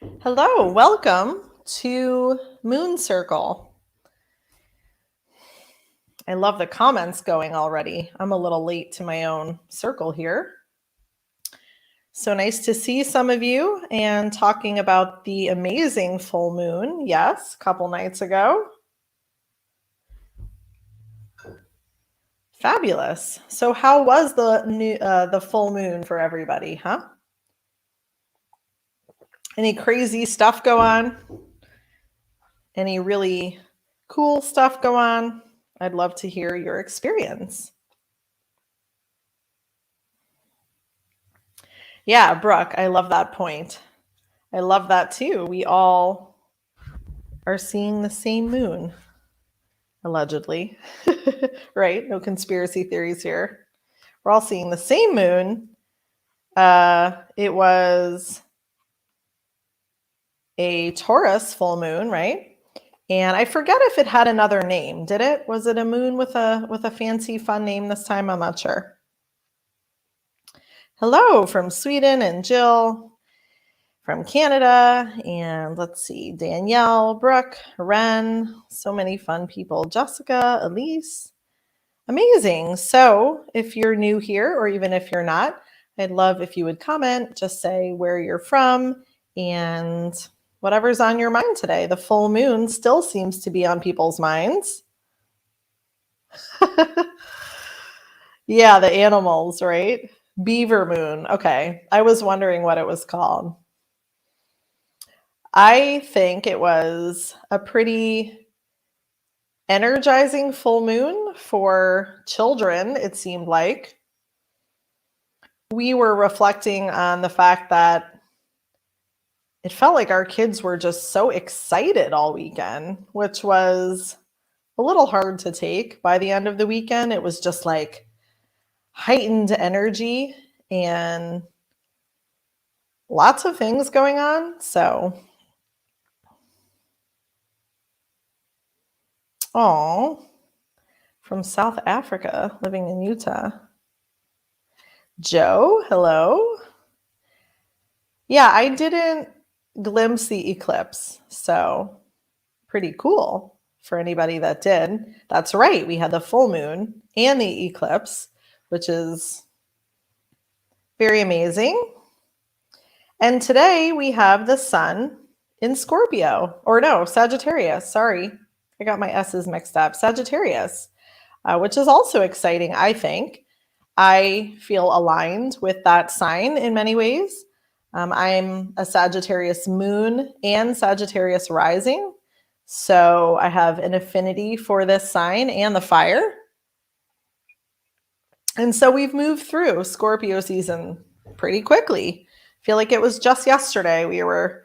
Hello, welcome to Moon Circle. I love the comments going already. I'm a little late to my own circle here. So nice to see some of you and talking about the amazing full moon. Yes, a couple nights ago. Fabulous. So how was the full moon for everybody, huh? Any crazy stuff go on? Any really cool stuff go on? I'd love to hear your experience. Yeah, Brooke, I love that point. I love that too. We all are seeing the same moon, allegedly. Right? No conspiracy theories here. We're all seeing the same moon. It was a Taurus full moon, right? And I forget if it had another name. Did it? Was it a moon with a fancy fun name this time? I'm not sure. Hello from Sweden and Jill from Canada. And let's see, Danielle, Brooke, Ren, so many fun people. Jessica, Elise. Amazing. So if you're new here, or even if you're not, I'd love if you would comment, just say where you're from and whatever's on your mind today. The full moon still seems to be on people's minds. Yeah, the animals, right? Beaver moon. Okay. I was wondering what it was called. I think it was a pretty energizing full moon for children, it seemed like. We were reflecting on the fact that it felt like our kids were just so excited all weekend, which was a little hard to take. By the end of the weekend, it was just like heightened energy and lots of things going on. So, oh, from South Africa, living in Utah. Joe, hello. Yeah, I didn't glimpse the eclipse, so pretty cool for anybody that did. That's right, we had the full moon and the eclipse, which is very amazing. And today we have the sun in Scorpio, or no, Sagittarius. Sorry, I got my S's mixed up. Sagittarius, which is also exciting, I think. I feel aligned with that sign in many ways. I'm a Sagittarius moon and Sagittarius rising. So I have an affinity for this sign and the fire. And so we've moved through Scorpio season pretty quickly. I feel like it was just yesterday we were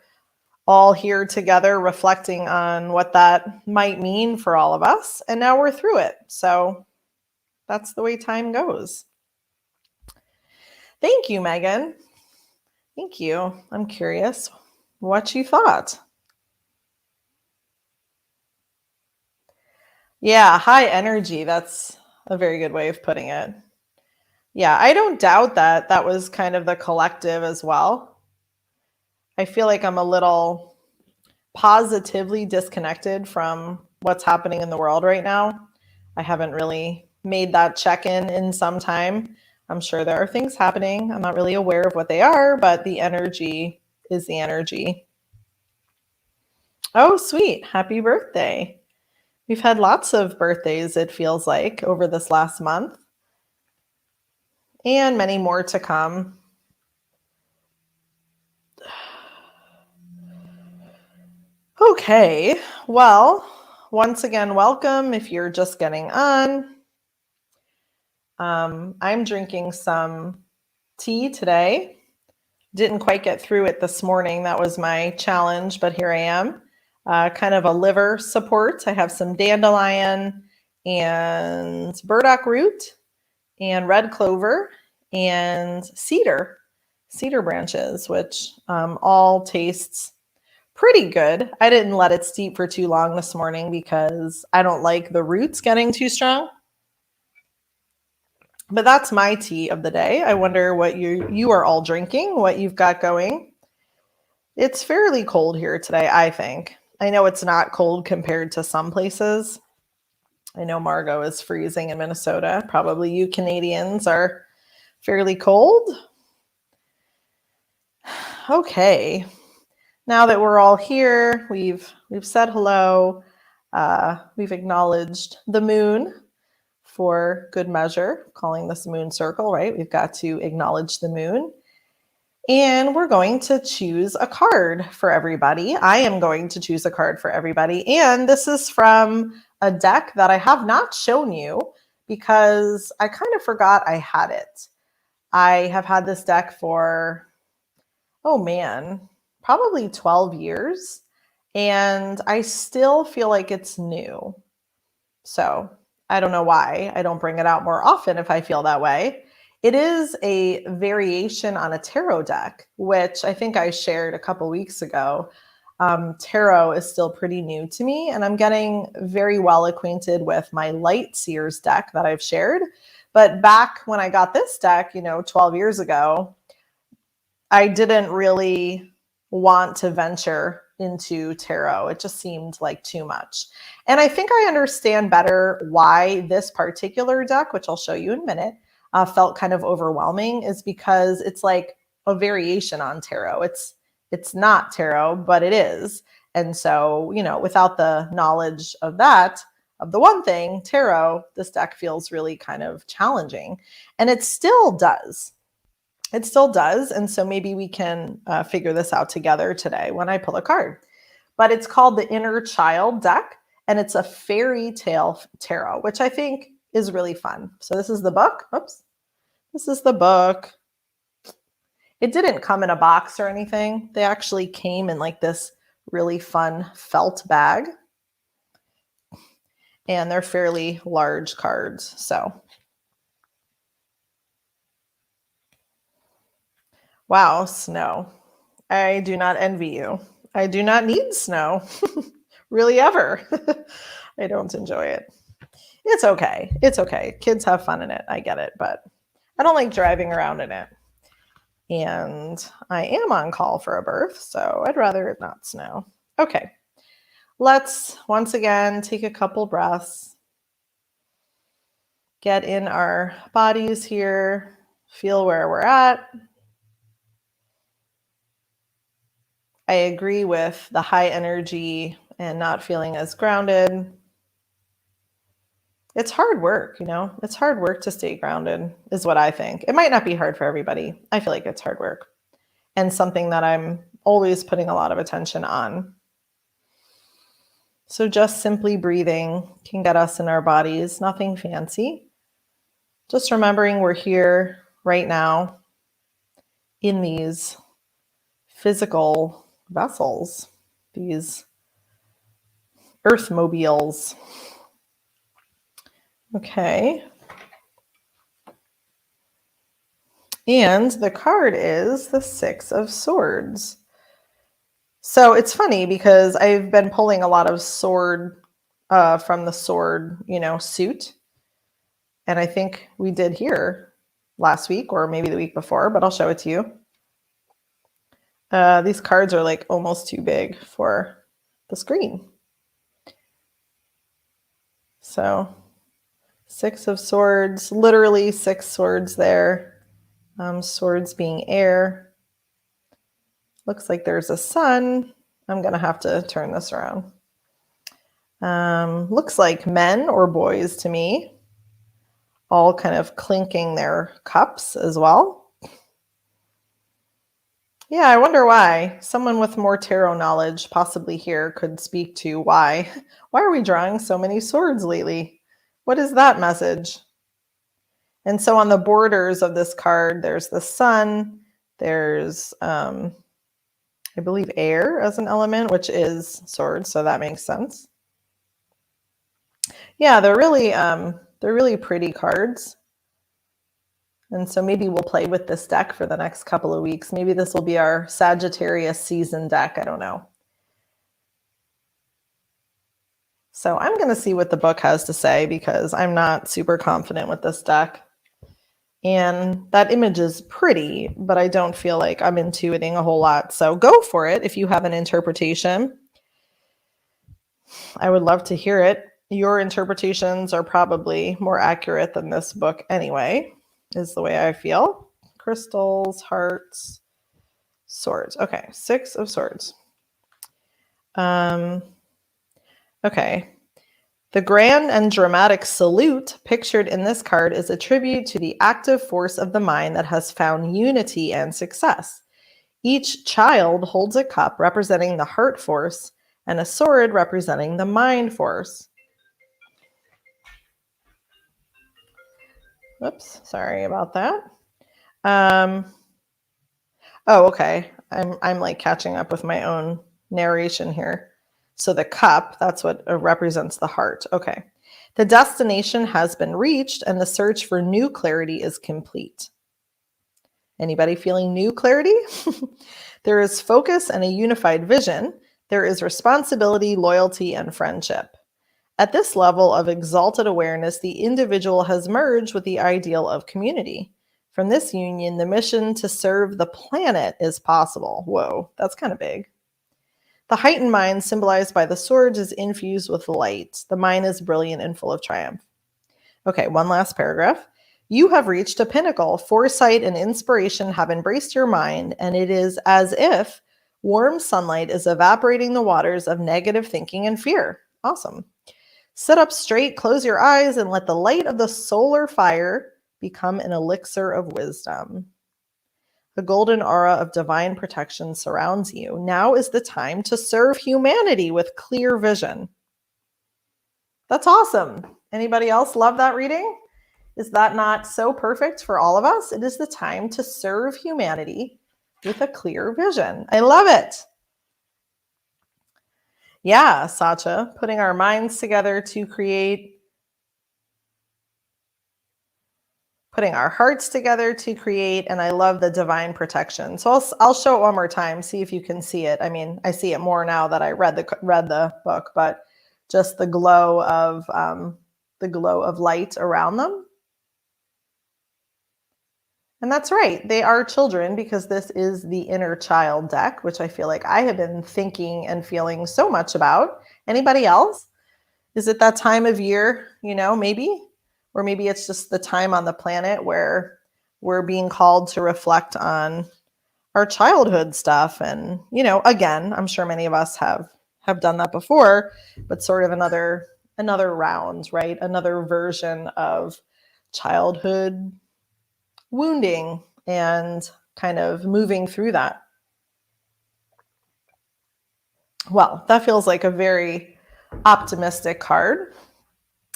all here together reflecting on what that might mean for all of us. And now we're through it. So that's the way time goes. Thank you, Megan. Thank you. I'm curious what you thought. Yeah, high energy. That's a very good way of putting it. Yeah, I don't doubt that that was kind of the collective as well. I feel like I'm a little positively disconnected from what's happening in the world right now. I haven't really made that check-in in some time. I'm sure there are things happening. I'm not really aware of what they are, but the energy is the energy. Oh, sweet. Happy birthday. We've had lots of birthdays, it feels like, over this last month, and many more to come. Okay, well, once again, welcome if you're just getting on. I'm drinking some tea today. Didn't quite get through it this morning. That was my challenge, but here I am. Kind of a liver support. I have some dandelion and burdock root and red clover and cedar branches, which all tastes pretty good. I didn't let it steep for too long this morning because I don't like the roots getting too strong. But that's my tea of the day. I wonder what you are all drinking, what you've got going. It's fairly cold here today, I think. I know it's not cold compared to some places. I know Margot is freezing in Minnesota. Probably you Canadians are fairly cold. Okay. Now that we're all here, we've said hello. We've acknowledged the moon for good measure, calling this moon circle, right? We've got to acknowledge the moon. And we're going to choose a card for everybody. I am going to choose a card for everybody. And this is from a deck that I have not shown you because I kind of forgot I had it. I have had this deck for, oh man, probably 12 years. And I still feel like it's new. So I don't know why I don't bring it out more often if I feel that way. It is a variation on a tarot deck, which I think I shared a couple weeks ago. Tarot is still pretty new to me, and I'm getting very well acquainted with my Light Seers deck that I've shared. But back when I got this deck, 12 years ago, I didn't really want to venture into tarot. It just seemed like too much. And I think I understand better why this particular deck, which I'll show you in a minute, felt kind of overwhelming, is because it's like a variation on tarot. It's not tarot, but it is. And so, without the knowledge of that, of the one thing, tarot, this deck feels really kind of challenging. And it still does. It still does. And so maybe we can figure this out together today when I pull a card. But it's called the Inner Child deck, and it's a fairy tale tarot, which I think is really fun. So this is the book. Oops. This is the book. It didn't come in a box or anything. They actually came in like this really fun felt bag. And they're fairly large cards. So wow, snow. I do not envy you. I do not need snow, really ever. I don't enjoy it. It's okay. It's okay. Kids have fun in it. I get it, but I don't like driving around in it. And I am on call for a birth, so I'd rather it not snow. Okay. Let's once again take a couple breaths. Get in our bodies here. Feel where we're at. I agree with the high energy and not feeling as grounded. It's hard work, It's hard work to stay grounded, is what I think. It might not be hard for everybody. I feel like it's hard work and something that I'm always putting a lot of attention on. So just simply breathing can get us in our bodies, nothing fancy. Just remembering we're here right now in these physical vessels, these earth mobiles. Okay. And the card is the Six of Swords. So it's funny because I've been pulling a lot of sword from the sword, suit. And I think we did here last week or maybe the week before, but I'll show it to you. These cards are like almost too big for the screen. So Six of Swords, literally 6 swords there. Swords being air. Looks like there's a sun. I'm going to have to turn this around. Looks like men or boys to me. All kind of clinking their cups as well. Yeah, I wonder why. Someone with more tarot knowledge possibly here could speak to why. Why are we drawing so many swords lately? What is that message? And so on the borders of this card, there's the sun, there's, I believe, air as an element, which is swords, so that makes sense. Yeah, they're really pretty cards. And so maybe we'll play with this deck for the next couple of weeks. Maybe this will be our Sagittarius season deck. I don't know. So I'm going to see what the book has to say because I'm not super confident with this deck. And that image is pretty, but I don't feel like I'm intuiting a whole lot. So go for it if you have an interpretation. I would love to hear it. Your interpretations are probably more accurate than this book anyway, is the way I feel. Crystals, hearts, swords. Okay, 6 of swords. Okay. The grand and dramatic salute pictured in this card is a tribute to the active force of the mind that has found unity and success. Each child holds a cup representing the heart force and a sword representing the mind force. Whoops, sorry about that. Oh, okay. I'm like catching up with my own narration here. So the cup, that's what represents the heart. Okay. The destination has been reached and the search for new clarity is complete. Anybody feeling new clarity? There is focus and a unified vision. There is responsibility, loyalty, and friendship. At this level of exalted awareness, the individual has merged with the ideal of community. From this union, the mission to serve the planet is possible. Whoa, that's kind of big. The heightened mind, symbolized by the swords, is infused with light. The mind is brilliant and full of triumph. Okay, one last paragraph. You have reached a pinnacle. Foresight and inspiration have embraced your mind, and it is as if warm sunlight is evaporating the waters of negative thinking and fear. Awesome. Sit up straight, close your eyes, and let the light of the solar fire become an elixir of wisdom. The golden aura of divine protection surrounds you. Now is the time to serve humanity with clear vision. That's awesome. Anybody else love that reading? Is that not so perfect for all of us? It is the time to serve humanity with a clear vision. I love it. Yeah, Sacha, putting our minds together to create, putting our hearts together to create, and I love the divine protection. So I'll show it one more time, see if you can see it. I mean, I see it more now that I read the book, but just the glow of light around them. And that's right. They are children because this is the inner child deck, which I feel like I have been thinking and feeling so much about. Anybody else? Is it that time of year, maybe? Or maybe it's just the time on the planet where we're being called to reflect on our childhood stuff. And, again, I'm sure many of us have done that before, but sort of another round, right? Another version of childhood wounding and kind of moving through that. Well, that feels like a very optimistic card.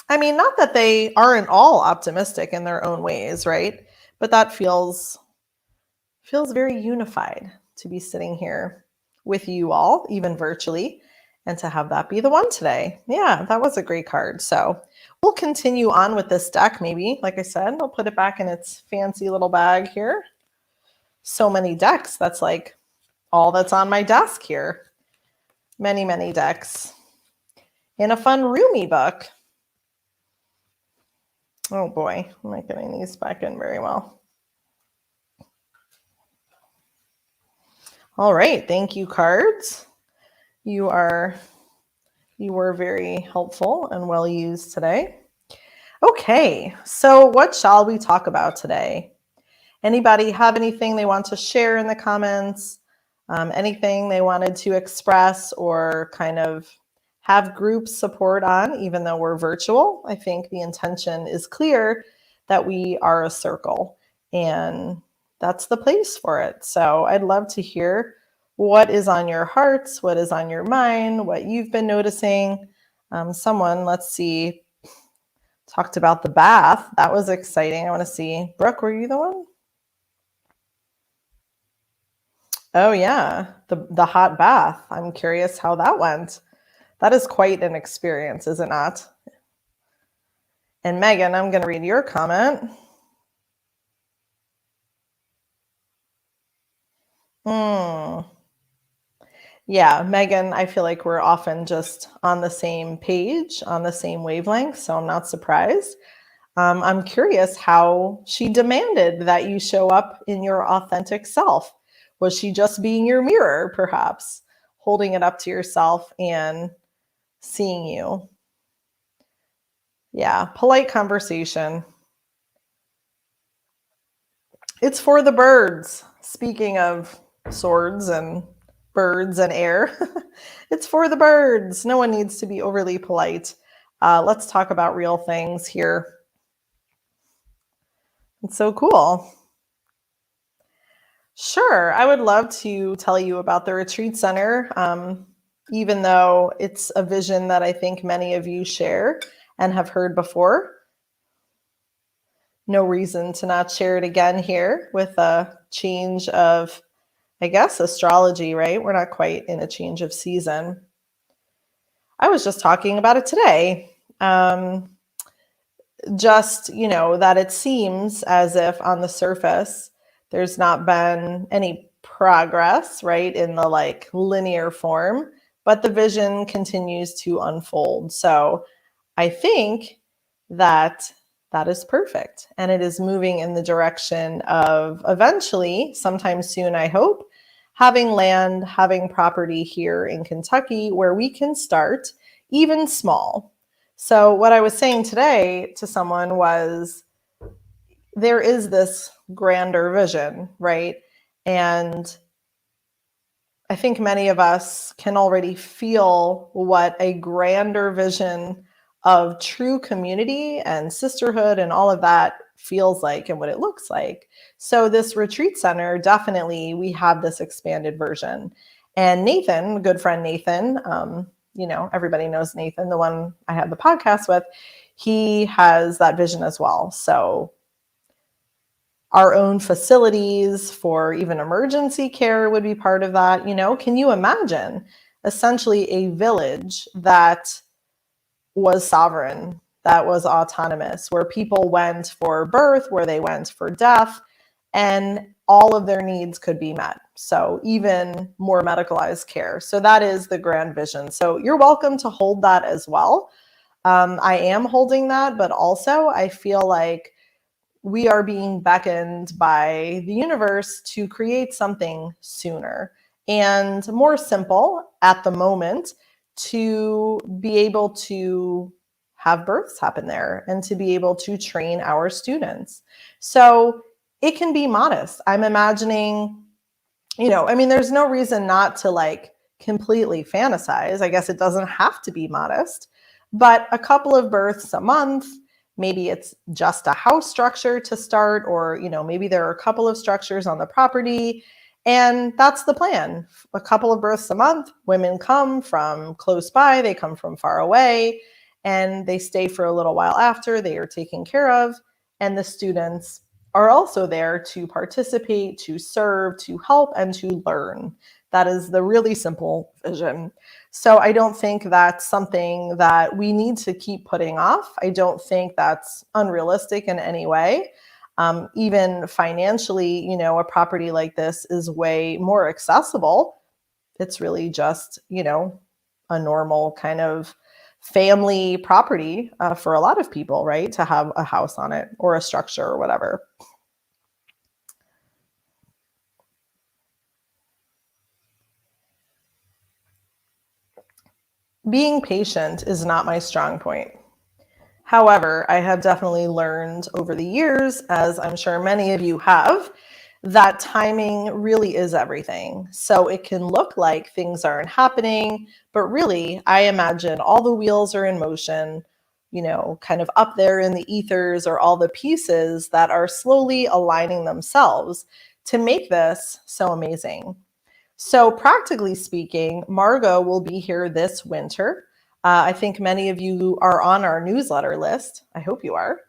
I mean, not that they aren't all optimistic in their own ways, right? But that feels very unified to be sitting here with you all, even virtually, and to have that be the one today. Yeah, that was a great card. So we'll continue on with this deck, maybe. Like I said, I'll put it back in its fancy little bag here. So many decks. That's like all that's on my desk here. Many, many decks. In a fun roomy book. Oh boy, I'm not getting these back in very well. All right, thank you, cards. You were very helpful and well used today. Okay, so what shall we talk about today? Anybody have anything they want to share in the comments? Anything they wanted to express or kind of have group support on, even though we're virtual? I think the intention is clear that we are a circle and that's the place for it. So I'd love to hear what is on your hearts, what is on your mind, what you've been noticing. Someone, let's see, talked about the bath. That was exciting. I want to see. Brooke, were you the one? Oh yeah, the hot bath. I'm curious how that went. That is quite an experience, is it not? And Megan, I'm going to read your comment. Yeah, Megan, I feel like we're often just on the same page, on the same wavelength, so I'm not surprised. I'm curious how she demanded that you show up in your authentic self. Was she just being your mirror, perhaps, holding it up to yourself and seeing you? Yeah, polite conversation. It's for the birds. Speaking of swords and birds and air, it's for the birds. No one needs to be overly polite. Let's talk about real things here. It's so cool. Sure, I would love to tell you about the retreat center, even though it's a vision that I think many of you share and have heard before. No reason to not share it again here with a change of, I guess, astrology, right? We're not quite in a change of season. I was just talking about it today. Just, that it seems as if on the surface, there's not been any progress, right, in the like linear form, but the vision continues to unfold. So I think that that is perfect. And it is moving in the direction of eventually, sometime soon, I hope, having land, having property here in Kentucky where we can start even small. So, what I was saying today to someone was there is this grander vision, right? And I think many of us can already feel what a grander vision of true community and sisterhood and all of that feels like and what it looks like. So, this retreat center, definitely, we have this expanded version. And Nathan, good friend Nathan, everybody knows Nathan, the one I had the podcast with, he has that vision as well. So, our own facilities for even emergency care would be part of that. Can you imagine essentially a village that was sovereign, that was autonomous, where people went for birth, where they went for death, and all of their needs could be met? So even more medicalized care. So that is the grand vision. So you're welcome to hold that as well. I am holding that, but also I feel like we are being beckoned by the universe to create something sooner and more simple at the moment, to be able to have births happen there and to be able to train our students. So it can be modest. I'm imagining, there's no reason not to like completely fantasize. I guess it doesn't have to be modest, but a couple of births a month. Maybe it's just a house structure to start, or, maybe there are a couple of structures on the property. And that's the plan. A couple of births a month. Women come from close by, they come from far away, and they stay for a little while after they are taken care of. And the students are also there to participate, to serve, to help, and to learn. That is the really simple vision. So I don't think that's something that we need to keep putting off. I don't think that's unrealistic in any way. Even financially, a property like this is way more accessible. It's really just, a normal kind of family property for a lot of people, right? To have a house on it or a structure or whatever. Being patient is not my strong point. However, I have definitely learned over the years, as I'm sure many of you have, that timing really is everything. So it can look like things aren't happening, but really, I imagine all the wheels are in motion, kind of up there in the ethers, or all the pieces that are slowly aligning themselves to make this so amazing. So, practically speaking, Margot will be here this winter. I think many of you are on our newsletter list. I hope you are.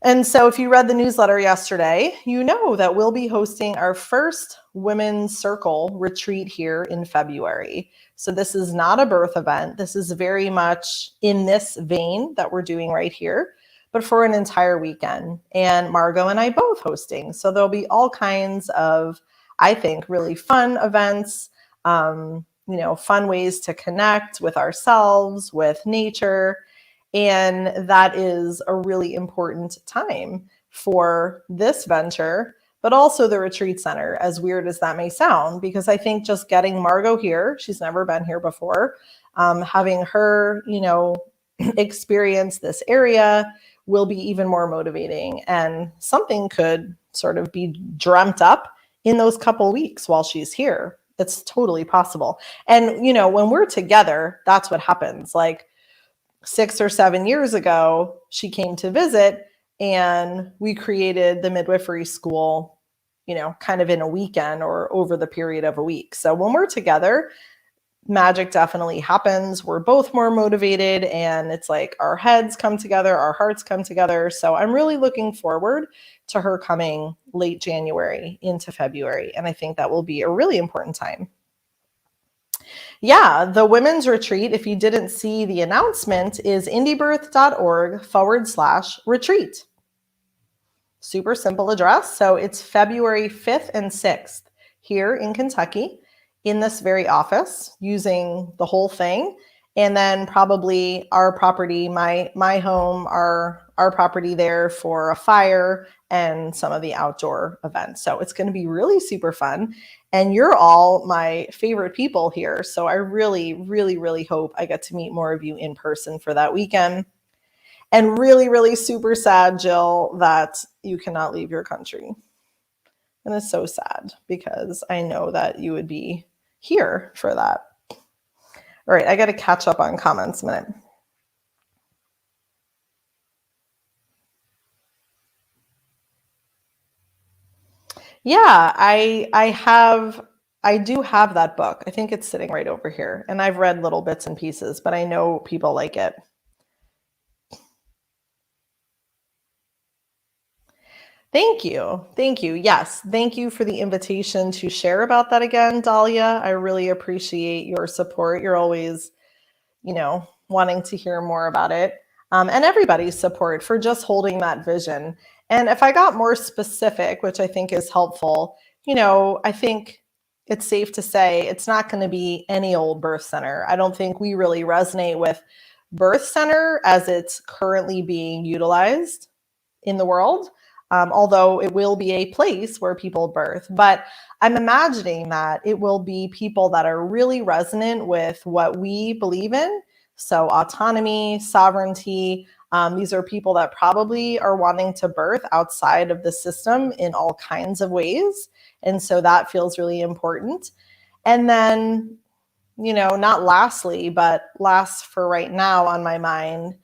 And so, if you read the newsletter yesterday, you know that we'll be hosting our first Women's Circle retreat here in February. So, this is not a birth event. This is very much in this vein that we're doing right here, but for an entire weekend. And Margot and I both hosting. So, there'll be all kinds of, I think, really fun events, fun ways to connect with ourselves, with nature. And that is a really important time for this venture, but also the retreat center, as weird as that may sound, because I think just getting Margot here, she's never been here before, having her, experience this area will be even more motivating, and something could sort of be dreamt up in those couple weeks while she's here. It's totally possible. And, when we're together, that's what happens. Like 6 or 7 years ago, she came to visit and we created the midwifery school, kind of in a weekend or over the period of a week. So when we're together, magic definitely happens. We're both more motivated, and it's like our heads come together, our hearts come together. So I'm really looking forward to her coming late January into February. And I think that will be a really important time. Yeah, the women's retreat, if you didn't see the announcement, is indiebirth.org/retreat. Super simple address. So it's February 5th and 6th here in Kentucky in this very office, using the whole thing. And then probably our property, my home, our property there for a fire and some of the outdoor events. So it's going to be really super fun. And you're all my favorite people here. So I really, really, really hope I get to meet more of you in person for that weekend. And really, really super sad, Jill, that you cannot leave your country. And it's so sad because I know that you would be here for that. All right, I got to catch up on comments a minute. Yeah, I do have that book. I think it's sitting right over here. And I've read little bits and pieces, but I know people like it. Thank you. Thank you. Yes. Thank you for the invitation to share about that again, Dahlia. I really appreciate your support. You're always, wanting to hear more about it. And everybody's support for just holding that vision. And if I got more specific, which I think is helpful, I think it's safe to say it's not going to be any old birth center. I don't think we really resonate with birth center as it's currently being utilized in the world. Although it will be a place where people birth. But I'm imagining that it will be people that are really resonant with what we believe in. So autonomy, sovereignty. These are people that probably are wanting to birth outside of the system in all kinds of ways. And so that feels really important. And then, not lastly, but last for right now on my mind,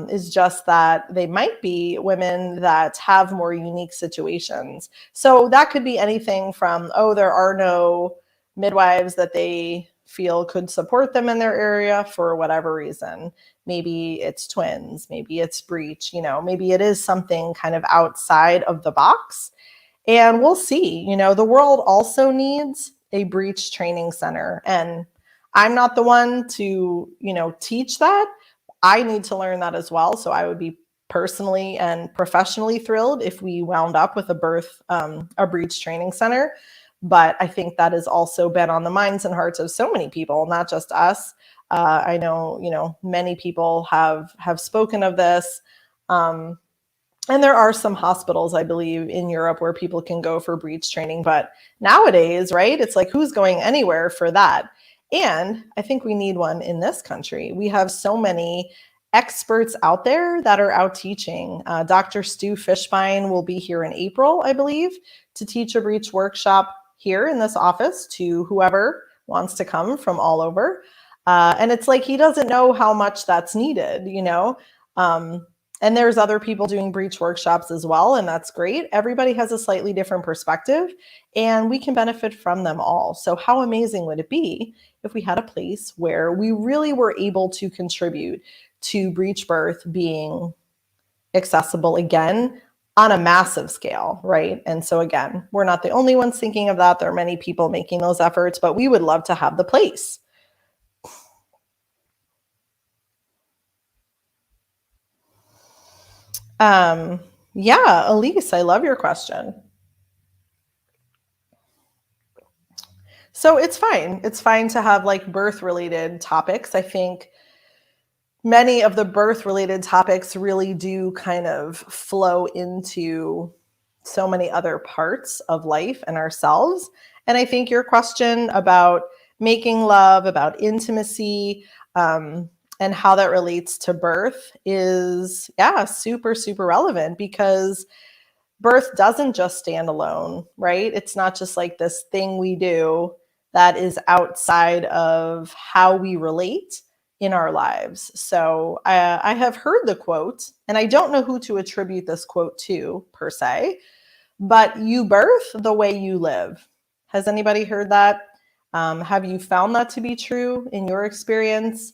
is just that they might be women that have more unique situations. So that could be anything from, there are no midwives that they feel could support them in their area for whatever reason. Maybe it's twins, maybe it's breech, maybe it is something kind of outside of the box. And we'll see. The world also needs a breech training center. And I'm not the one to, teach that. I need to learn that as well. So I would be personally and professionally thrilled if we wound up with a breech training center. But I think that has also been on the minds and hearts of so many people, not just us. I know, many people have spoken of this. And there are some hospitals, I believe, in Europe where people can go for breech training. But nowadays, right, it's like, who's going anywhere for that? And I think we need one in this country. We have so many experts out there that are out teaching. Dr. Stu Fishbein will be here in April, I believe, to teach a breech workshop here in this office to whoever wants to come from all over. And it's like, he doesn't know how much that's needed, and there's other people doing breech workshops as well, and that's great. Everybody has a slightly different perspective, and we can benefit from them all. So how amazing would it be if we had a place where we really were able to contribute to breech birth being accessible again on a massive scale, right? And so again, we're not the only ones thinking of that. There are many people making those efforts, but we would love to have the place. Yeah, Elise, I love your question. So it's fine. It's fine to have like birth related topics. I think many of the birth related topics really do kind of flow into so many other parts of life and ourselves. And I think your question about making love, about intimacy, and how that relates to birth is, yeah, super, super relevant, because birth doesn't just stand alone, right? It's not just like this thing we do that is outside of how we relate in our lives. So I have heard the quote, and I don't know who to attribute this quote to per se, but you birth the way you live. Has anybody heard that? Have you found that to be true in your experience?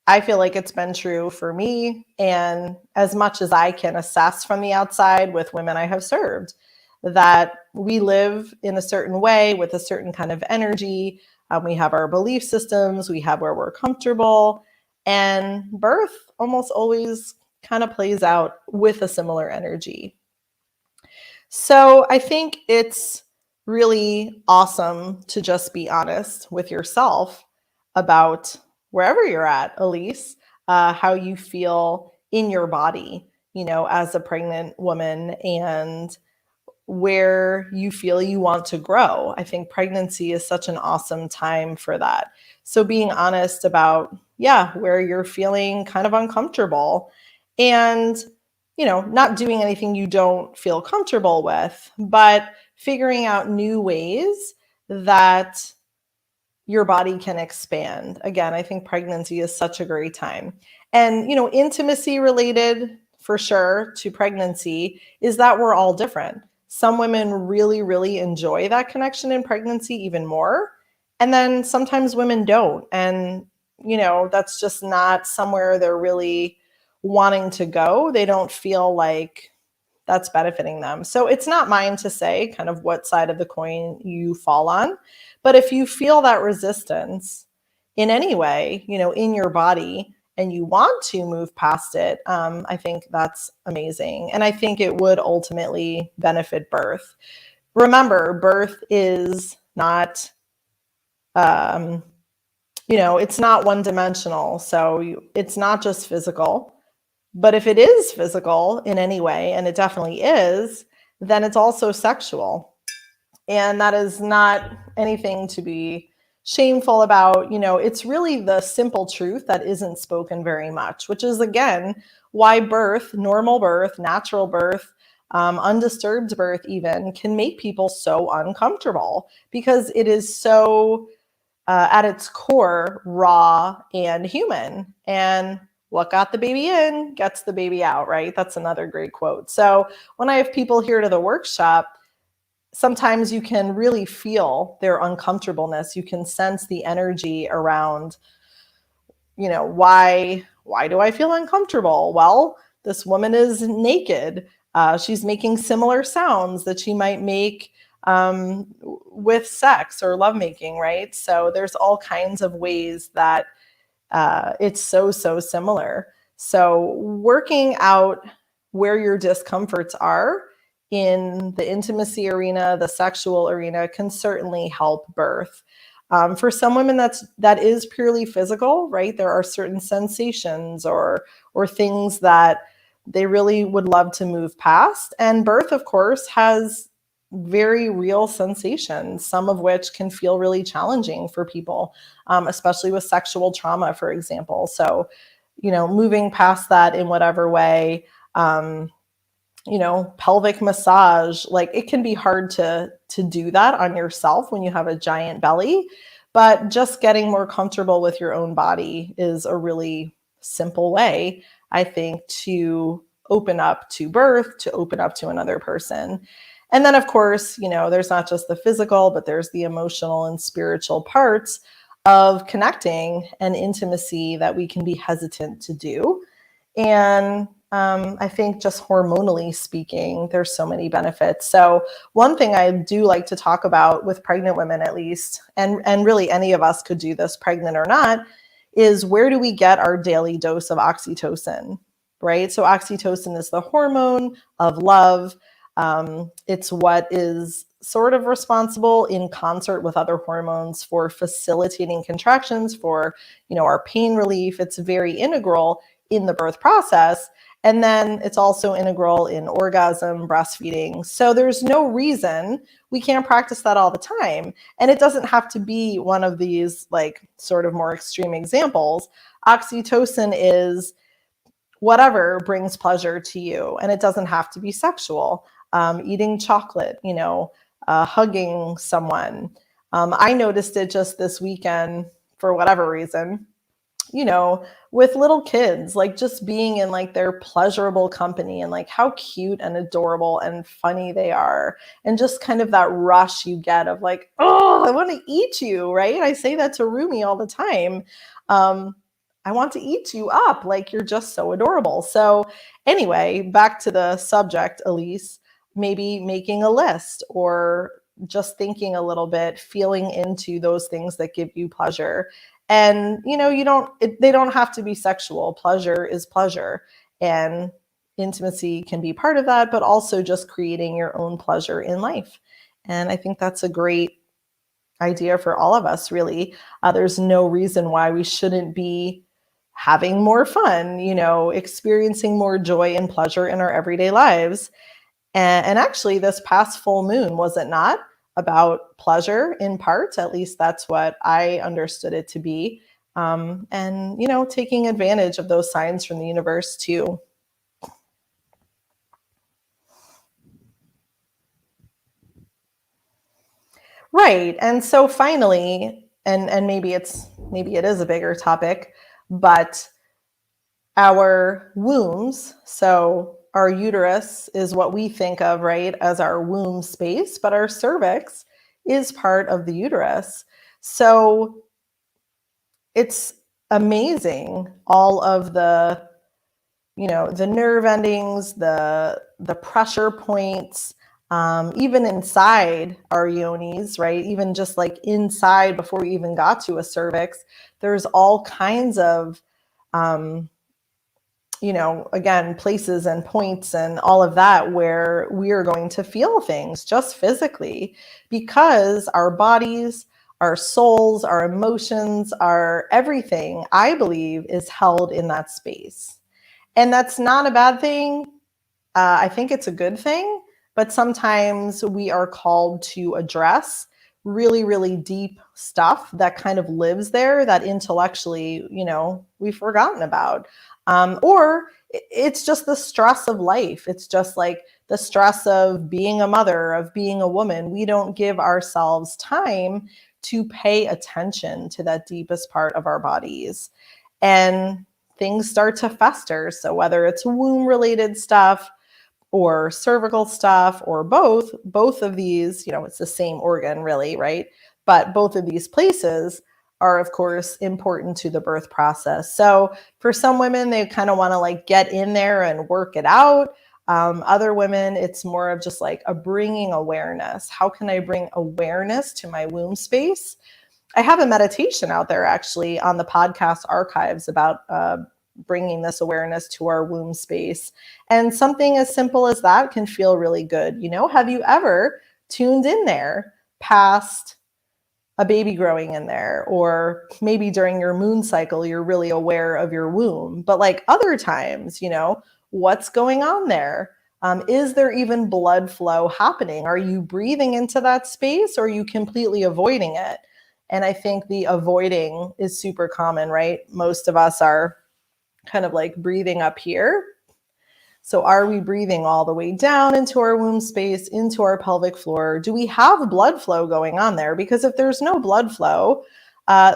I feel like it's been true for me, and as much as I can assess from the outside with women I have served, that we live in a certain way with a certain kind of energy. We have our belief systems, we have where we're comfortable, and birth almost always kind of plays out with a similar energy. So I think it's really awesome to just be honest with yourself about wherever you're at, Elise, how you feel in your body, as a pregnant woman, and where you feel you want to grow. I think pregnancy is such an awesome time for that. So being honest about, yeah, where you're feeling kind of uncomfortable, and, not doing anything you don't feel comfortable with, but figuring out new ways that your body can expand. Again, I think pregnancy is such a great time. And, intimacy related for sure to pregnancy is that we're all different. Some women really, really enjoy that connection in pregnancy even more. And then sometimes women don't. And, that's just not somewhere they're really wanting to go. They don't feel like that's benefiting them. So it's not mine to say kind of what side of the coin you fall on. But if you feel that resistance in any way, in your body, and you want to move past it, I think that's amazing. And I think it would ultimately benefit birth. Remember, birth is not, it's not one dimensional. So it's not just physical. But if it is physical in any way, and it definitely is, then it's also sexual. And that is not anything to be shameful about. It's really the simple truth that isn't spoken very much, which is, again, why birth, normal birth, natural birth, undisturbed birth even, can make people so uncomfortable, because it is so, at its core, raw and human. And what got the baby in gets the baby out, right? That's another great quote. So when I have people here to the workshop, sometimes you can really feel their uncomfortableness. You can sense the energy around, why do I feel uncomfortable? Well, this woman is naked. She's making similar sounds that she might make with sex or lovemaking, right? So there's all kinds of ways that it's so, so similar. So working out where your discomforts are in the intimacy arena, the sexual arena, can certainly help birth. For some women, that is purely physical, right? There are certain sensations or things that they really would love to move past. And birth, of course, has very real sensations, some of which can feel really challenging for people, especially with sexual trauma, for example. So, moving past that in whatever way, pelvic massage, like, it can be hard to do that on yourself when you have a giant belly, but just getting more comfortable with your own body is a really simple way, I think, to open up to birth, to open up to another person. And then, of course, there's not just the physical, but there's the emotional and spiritual parts of connecting and intimacy that we can be hesitant to do. And I think just hormonally speaking, there's so many benefits. So one thing I do like to talk about with pregnant women, at least, and really any of us could do this, pregnant or not, is where do we get our daily dose of oxytocin, right? So oxytocin is the hormone of love. It's what is sort of responsible in concert with other hormones for facilitating contractions, for, our pain relief. It's very integral in the birth process. And then it's also integral in orgasm, breastfeeding. So there's no reason we can't practice that all the time. And it doesn't have to be one of these like sort of more extreme examples. Oxytocin is whatever brings pleasure to you, and it doesn't have to be sexual. Eating chocolate, hugging someone. I noticed it just this weekend for whatever reason, with little kids, like just being in like their pleasurable company and like how cute and adorable and funny they are. And just kind of that rush you get of like, oh, I want to eat you, right? I say that to Rumi all the time. I want to eat you up. Like you're just so adorable. So anyway, back to the subject, Elise, maybe making a list or just thinking a little bit, feeling into those things that give you pleasure. And, they don't have to be sexual. Pleasure is pleasure. And intimacy can be part of that, but also just creating your own pleasure in life. And I think that's a great idea for all of us, really. There's no reason why we shouldn't be having more fun, experiencing more joy and pleasure in our everyday lives. And actually, this past full moon, was it not about pleasure in part? At least that's what I understood it to be. And, taking advantage of those signs from the universe too. Right. And so finally, and maybe it is a bigger topic, but our wombs, so our uterus is what we think of, right, as our womb space, but our cervix is part of the uterus. So it's amazing, all of the, the nerve endings, the pressure points, even inside our yonis, right? Even just like inside before we even got to a cervix, there's all kinds of, again, places and points and all of that where we are going to feel things just physically, because our bodies, our souls, our emotions, our everything, I believe, is held in that space. And that's not a bad thing. I think it's a good thing, but sometimes we are called to address really, really deep stuff that kind of lives there that intellectually, we've forgotten about. Or it's just the stress of life. It's just like the stress of being a mother, of being a woman. We don't give ourselves time to pay attention to that deepest part of our bodies. And things start to fester. So whether it's womb related stuff or cervical stuff or both of these, it's the same organ really, right? But both of these places are, of course, important to the birth process. So for some women, they kind of want to like get in there and work it out. Other women, it's more of just like a bringing awareness. How can I bring awareness to my womb space? I have a meditation out there actually on the podcast archives about bringing this awareness to our womb space. And something as simple as that can feel really good. Have you ever tuned in there past a baby growing in there, or maybe during your moon cycle, you're really aware of your womb, but like other times, what's going on there? Is there even blood flow happening? Are you breathing into that space, or are you completely avoiding it? And I think the avoiding is super common, right? Most of us are kind of like breathing up here. So are we breathing all the way down into our womb space, into our pelvic floor? Do we have blood flow going on there? Because if there's no blood flow,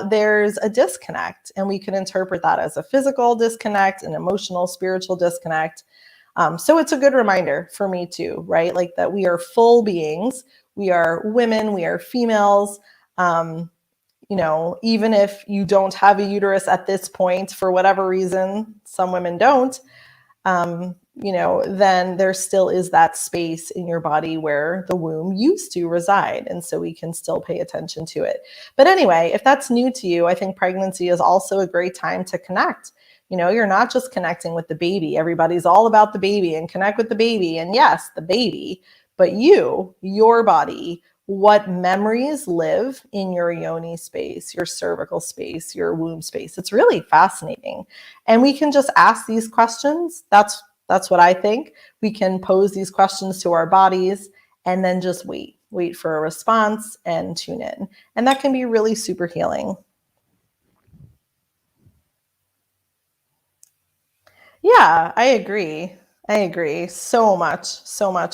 there's a disconnect, and we can interpret that as a physical disconnect, an emotional, spiritual disconnect. So it's a good reminder for me too, right? Like that we are full beings. We are women, we are females. Even if you don't have a uterus at this point, for whatever reason, some women don't, then there still is that space in your body where the womb used to reside. And so we can still pay attention to it. But anyway, if that's new to you, I think pregnancy is also a great time to connect. You're not just connecting with the baby. Everybody's all about the baby and connect with the baby. And yes, the baby, but your body, what memories live in your yoni space, your cervical space, your womb space. It's really fascinating. And we can just ask these questions. That's what I think. We can pose these questions to our bodies and then just wait for a response and tune in. And that can be really super healing. Yeah, I agree. I agree so much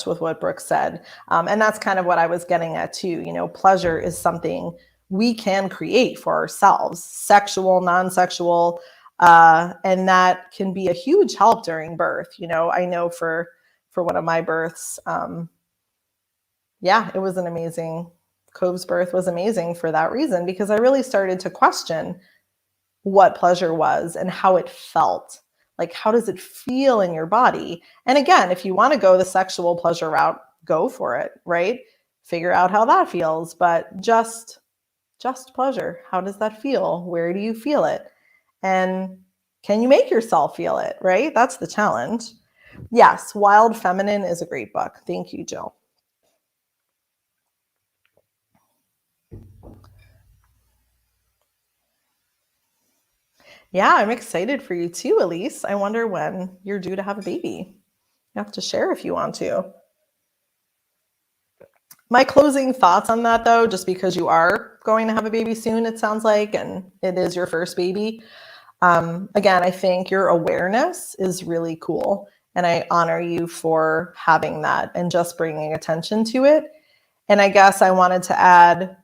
with what Brooke said. And that's kind of what I was getting at too. Pleasure is something we can create for ourselves, sexual, non sexual. And that can be a huge help during birth. I know for one of my births, yeah, it was an amazing, Cove's birth was amazing for that reason, because I really started to question what pleasure was and how it felt. Like, how does it feel in your body? And again, if you want to go the sexual pleasure route, go for it, right? Figure out how that feels, but just pleasure. How does that feel? Where do you feel it? And can you make yourself feel it, right? That's the challenge. Yes, Wild Feminine is a great book. Thank you, Jill. Yeah, I'm excited for you too, Elise. I wonder when you're due to have a baby. You have to share if you want to. My closing thoughts on that, though, just because you are going to have a baby soon, it sounds like, and it is your first baby. Again, I think your awareness is really cool. And I honor you for having that and just bringing attention to it. And I guess I wanted to add,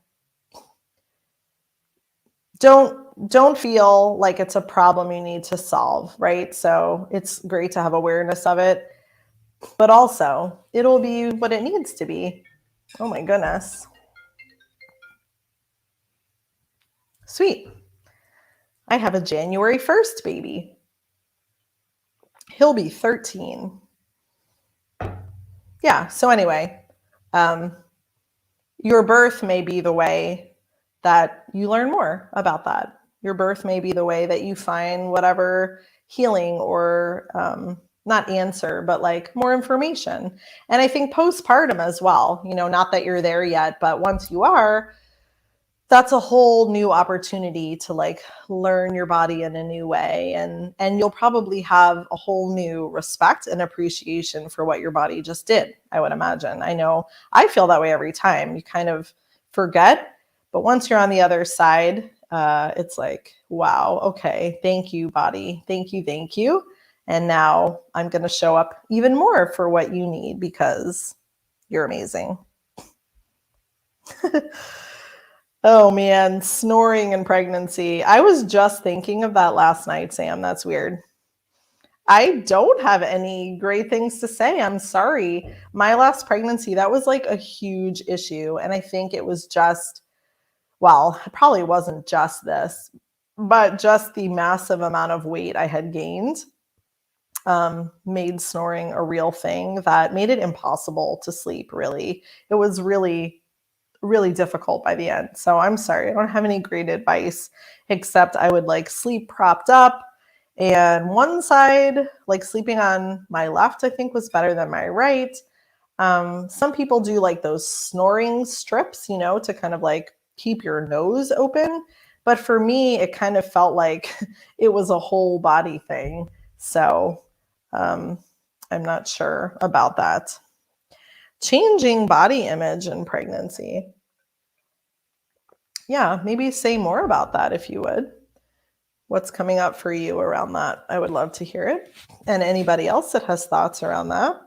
don't feel like it's a problem you need to solve, right? So it's great to have awareness of it, but also it'll be what it needs to be. Oh my goodness. Sweet. I have a January 1st baby. He'll be 13. Yeah. So anyway, um, your birth may be the way that you learn more about that. Your birth may be the way that you find whatever healing or not answer, but like more information. And I think postpartum as well, not that you're there yet, but once you are, that's a whole new opportunity to like learn your body in a new way, and you'll probably have a whole new respect and appreciation for what your body just did. I would imagine. I know I feel that way every time. You kind of forget, but once you're on the other side, it's like, wow, okay, thank you, body, thank you, and now I'm going to show up even more for what you need because you're amazing. Oh man, snoring in pregnancy. I was just thinking of that last night, Sam. That's weird. I don't have any great things to say. I'm sorry. My last pregnancy, that was like a huge issue. And I think it was just, well, it probably wasn't just this, but just the massive amount of weight I had gained made snoring a real thing that made it impossible to sleep, really. It was really difficult by the end. So I'm sorry. I don't have any great advice, except I would like sleep propped up. And one side, like sleeping on my left, I think was better than my right. Some people do like those snoring strips, to kind of like keep your nose open. But for me, it kind of felt like it was a whole body thing. So um, I'm not sure about that. Changing body image in pregnancy. Yeah, maybe say more about that if you would. What's coming up for you around that? I would love to hear it. And anybody else that has thoughts around that.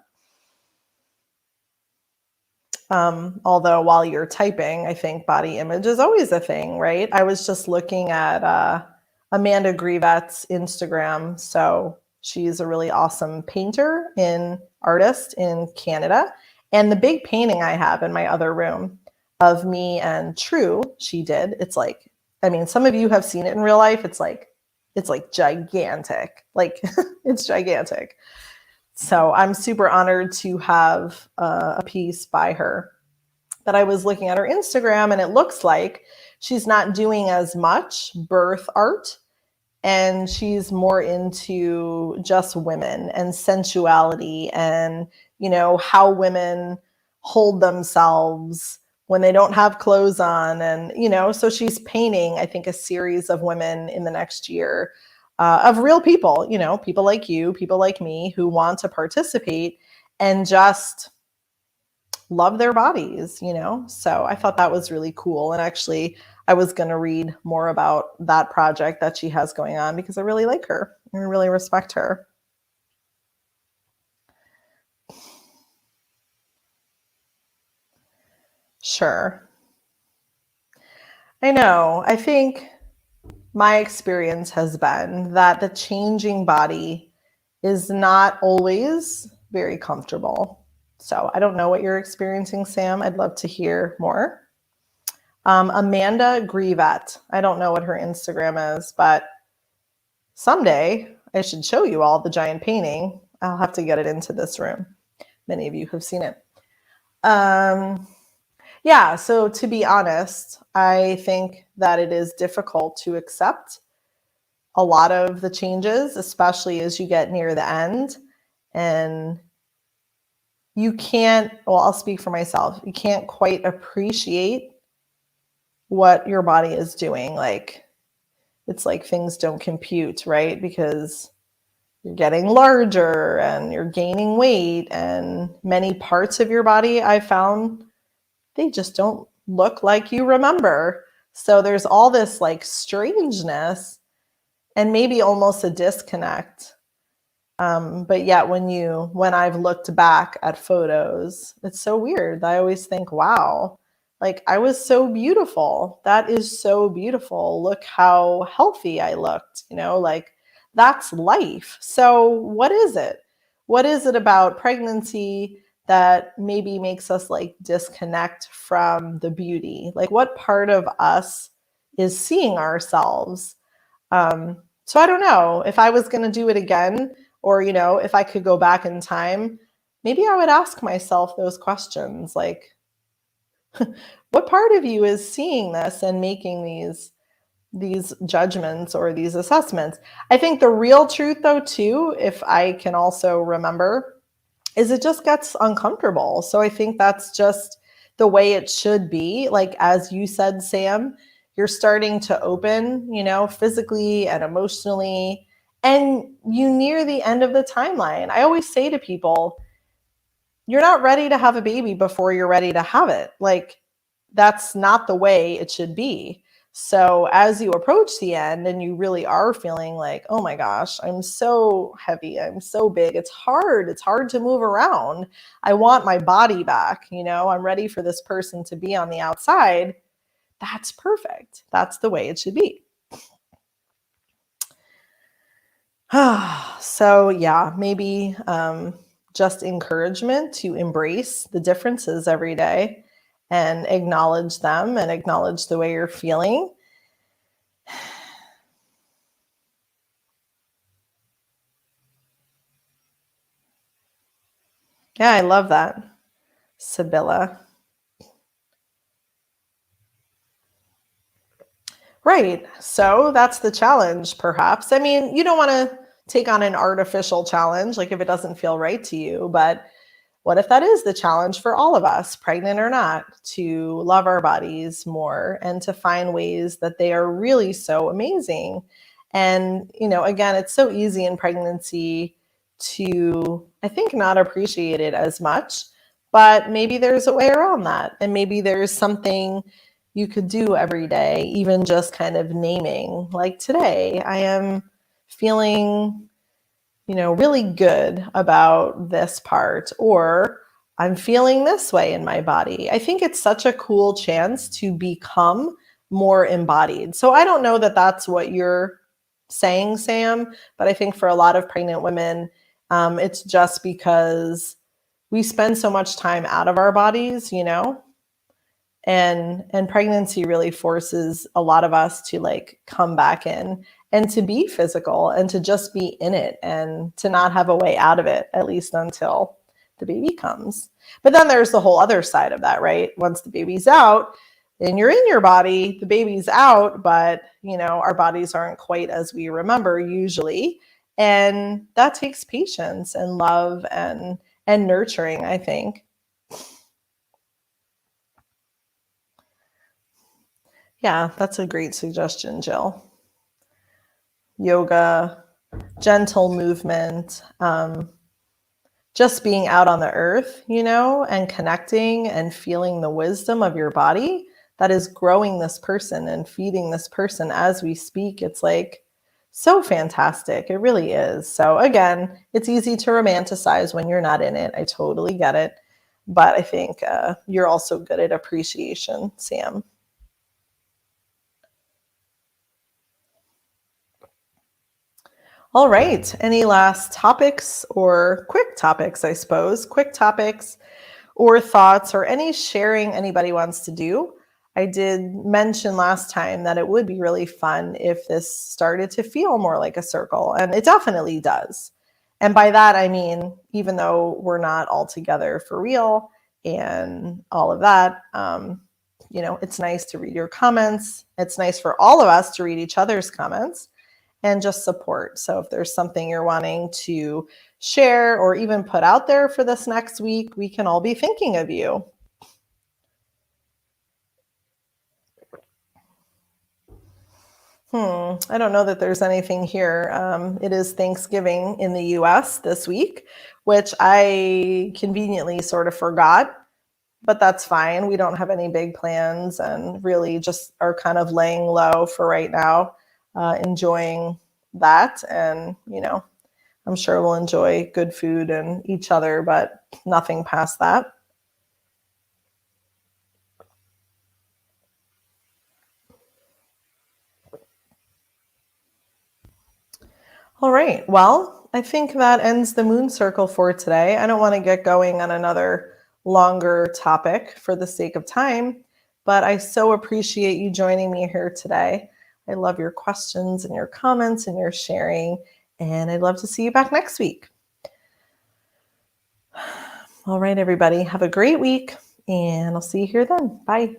Although while you're typing, I think body image is always a thing, right? I was just looking at Amanda Grivet's Instagram. So she's a really awesome painter and artist in Canada. And the big painting I have in my other room of me and True, she did. It's like, I mean, some of you have seen it in real life. It's like gigantic. Like it's gigantic. So I'm super honored to have a piece by her. But I was looking at her Instagram and it looks like she's not doing as much birth art and she's more into just women and sensuality and, how women hold themselves when they don't have clothes on. And, so she's painting, I think, a series of women in the next year, of real people, people like you, people like me who want to participate and just love their bodies. So I thought that was really cool. And actually, I was going to read more about that project that she has going on because I really like her and I really respect her. Sure. I know. I think my experience has been that the changing body is not always very comfortable. So I don't know what you're experiencing, Sam. I'd love to hear more. Amanda Grievette. I don't know what her Instagram is, but someday I should show you all the giant painting. I'll have to get it into this room. Many of you have seen it. Yeah, so to be honest, I think that it is difficult to accept a lot of the changes, especially as you get near the end. And you can't, well, I'll speak for myself, you can't quite appreciate what your body is doing. Like, it's like things don't compute, right? Because you're getting larger and you're gaining weight, and many parts of your body I found they just don't look like you remember. So there's all this like strangeness and maybe almost a disconnect. But yet when I've looked back at photos, it's so weird. I always think, wow, like I was so beautiful. That is so beautiful. Look how healthy I looked, like that's life. So what is it? What is it about pregnancy that maybe makes us like disconnect from the beauty? Like what part of us is seeing ourselves? So I don't know if I was going to do it again, or, if I could go back in time, maybe I would ask myself those questions. Like, what part of you is seeing this and making these judgments or these assessments? I think the real truth though, too, if I can also remember, is it just gets uncomfortable. So I think that's just the way it should be. Like, as you said, Sam, you're starting to open, physically and emotionally, and you near the end of the timeline. I always say to people, you're not ready to have a baby before you're ready to have it. Like, that's not the way it should be. So as you approach the end and you really are feeling like, oh my gosh, I'm so heavy, I'm so big, it's hard to move around. I want my body back, I'm ready for this person to be on the outside. That's perfect. That's the way it should be. So yeah, maybe just encouragement to embrace the differences every day and acknowledge them and acknowledge the way you're feeling. Yeah, I love that, Sibylla. Right. So that's the challenge, perhaps. I mean, you don't want to take on an artificial challenge, like if it doesn't feel right to you, but what if that is the challenge for all of us, pregnant or not, to love our bodies more and to find ways that they are really so amazing? And, again, it's so easy in pregnancy to, I think, not appreciate it as much, but maybe there's a way around that. And maybe there's something you could do every day, even just kind of naming, like today, I am feeling really good about this part, or I'm feeling this way in my body. I think it's such a cool chance to become more embodied. So I don't know that that's what you're saying, Sam, but I think for a lot of pregnant women, it's just because we spend so much time out of our bodies, and pregnancy really forces a lot of us to like come back in and to be physical and to just be in it and to not have a way out of it, at least until the baby comes. But then there's the whole other side of that, right? Once the baby's out, and you're in your body, the baby's out, but our bodies aren't quite as we remember usually. And that takes patience and love and nurturing, I think. Yeah, that's a great suggestion, Jill. Yoga, gentle movement, just being out on the earth, and connecting and feeling the wisdom of your body that is growing this person and feeding this person as we speak. It's like so fantastic. It really is. So, again, it's easy to romanticize when you're not in it. I totally get it. But I think you're also good at appreciation, Sam. All right. Any last topics or quick topics, I suppose? Quick topics or thoughts or any sharing anybody wants to do. I did mention last time that it would be really fun if this started to feel more like a circle, and it definitely does. And by that, I mean, even though we're not all together for real and all of that, it's nice to read your comments. It's nice for all of us to read each other's comments and just support. So if there's something you're wanting to share or even put out there for this next week, we can all be thinking of you. I don't know that there's anything here. It is Thanksgiving in the US this week, which I conveniently sort of forgot, but that's fine. We don't have any big plans and really just are kind of laying low for right now, enjoying that. And, I'm sure we'll enjoy good food and each other, but nothing past that. All right. Well, I think that ends the moon circle for today. I don't want to get going on another longer topic for the sake of time, but I so appreciate you joining me here today. I love your questions and your comments and your sharing, and I'd love to see you back next week. All right, everybody, have a great week, and I'll see you here then. Bye.